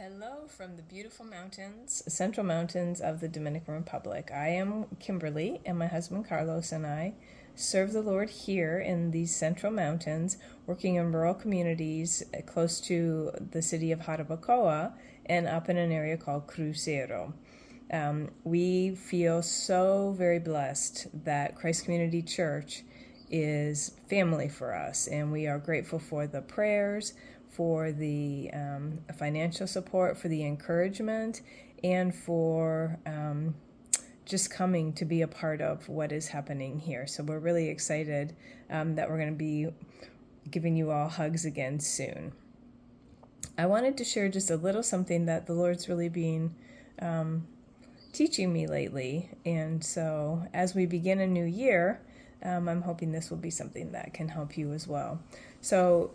Hello from the beautiful mountains, central mountains of the Dominican Republic. I am Kimberly, and my husband Carlos and I serve the Lord here in these central mountains, working in rural communities close to the city of Jarabacoa and up in an area called Crucero. We feel so very blessed that Christ Community Church is family for us, and we are grateful for the prayers, for the financial support, for the encouragement, and for just coming to be a part of what is happening here. So we're really excited that we're going to be giving you all hugs again soon. I wanted to share just a little something that the Lord's really been teaching me lately. And so as we begin a new year, I'm hoping this will be something that can help you as well. So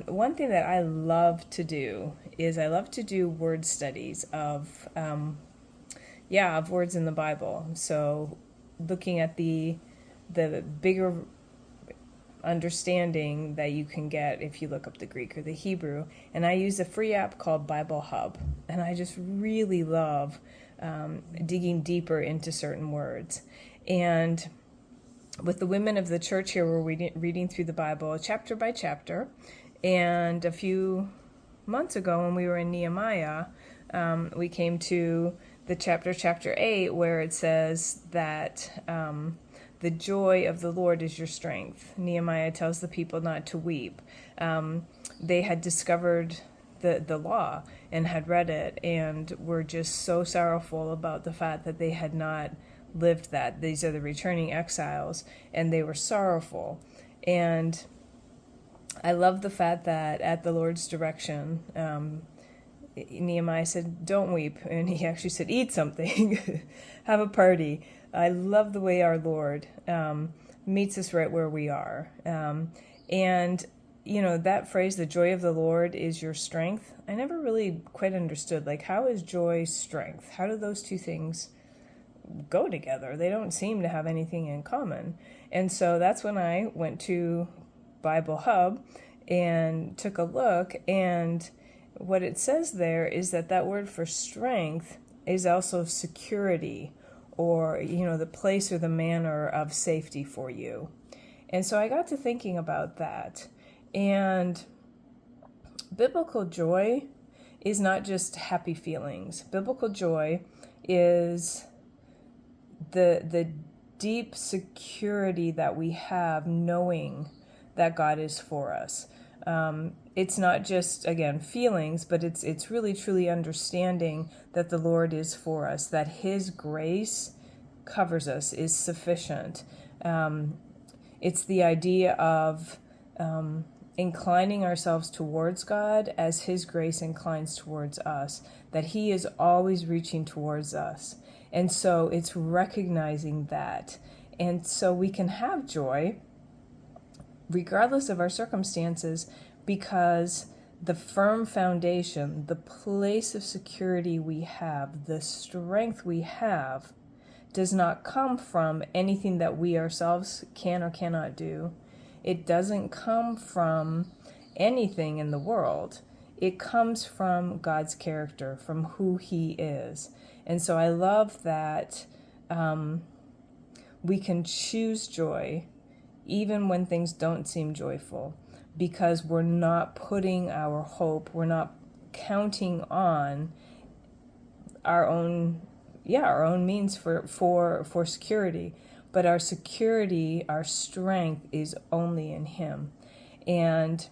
one thing that I love to do is I love to do word studies of words in the Bible. So looking at the bigger understanding that you can get if you look up the Greek or the Hebrew. And I use a free app called Bible Hub. And I just really love digging deeper into certain words. And with the women of the church here, we're reading through the Bible chapter by chapter. And a few months ago when we were in Nehemiah, we came to the chapter 8, where it says that the joy of the Lord is your strength. Nehemiah tells the people not to weep. They had discovered the law and had read it and were just so sorrowful about the fact that they had not lived that. These are the returning exiles, and they were sorrowful. And I love the fact that at the Lord's direction, Nehemiah said, "Don't weep," and he actually said, "Eat something, have a party." I love the way our Lord meets us right where we are. And you know, that phrase, "the joy of the Lord is your strength," I never really quite understood. Like, how is joy strength? How do those two things go together? They don't seem to have anything in common. And so that's when I went to Bible Hub and took a look, and what it says there is that word for strength is also security, or the place or the manner of safety for you. And so I got to thinking about that. And biblical joy is not just happy feelings. Biblical joy is the deep security that we have knowing that God is for us. It's not just, again, feelings, but it's really truly understanding that the Lord is for us, that His grace covers us, is sufficient. It's the idea of inclining ourselves towards God as His grace inclines towards us, that He is always reaching towards us. And so it's recognizing that. And so we can have joy regardless of our circumstances, because the firm foundation, the place of security we have, the strength we have, does not come from anything that we ourselves can or cannot do. It doesn't come from anything in the world. It comes from God's character, from who He is. And so I love that we can choose joy even when things don't seem joyful, because we're not putting our hope, we're not counting on our own means for security. But our security, our strength is only in Him. And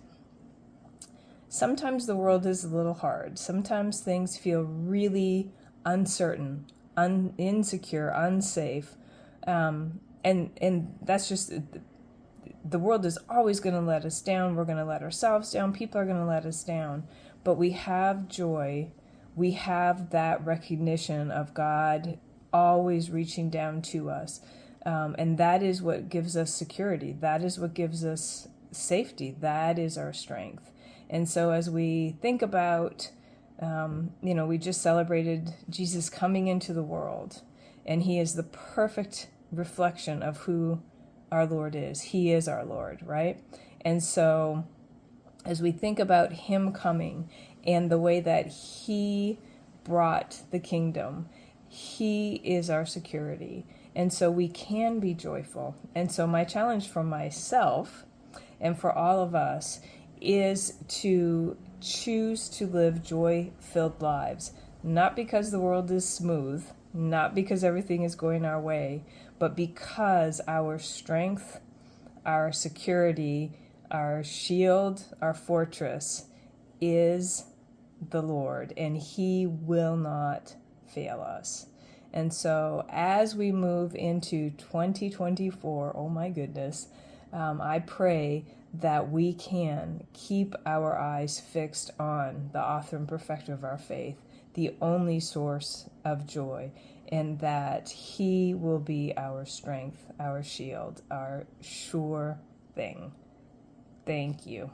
sometimes the world is a little hard. Sometimes things feel really uncertain, insecure, unsafe. And that's just, the world is always going to let us down. We're going to let ourselves down. People are going to let us down. But we have joy. We have that recognition of God always reaching down to us. And that is what gives us security. That is what gives us safety. That is our strength. And so as we think about, we just celebrated Jesus coming into the world, and He is the perfect reflection of who our Lord is. He is our Lord, right? And so as we think about Him coming and the way that He brought the kingdom. He is our security. And so we can be joyful. And so my challenge for myself and for all of us is to choose to live joy-filled lives, not because the world is smooth, not because everything is going our way, but because our strength, our security, our shield, our fortress is the Lord, and He will not fail us. And so as we move into 2024, oh my goodness, I pray that we can keep our eyes fixed on the author and perfecter of our faith, the only source of joy, and that He will be our strength, our shield, our sure thing. Thank you.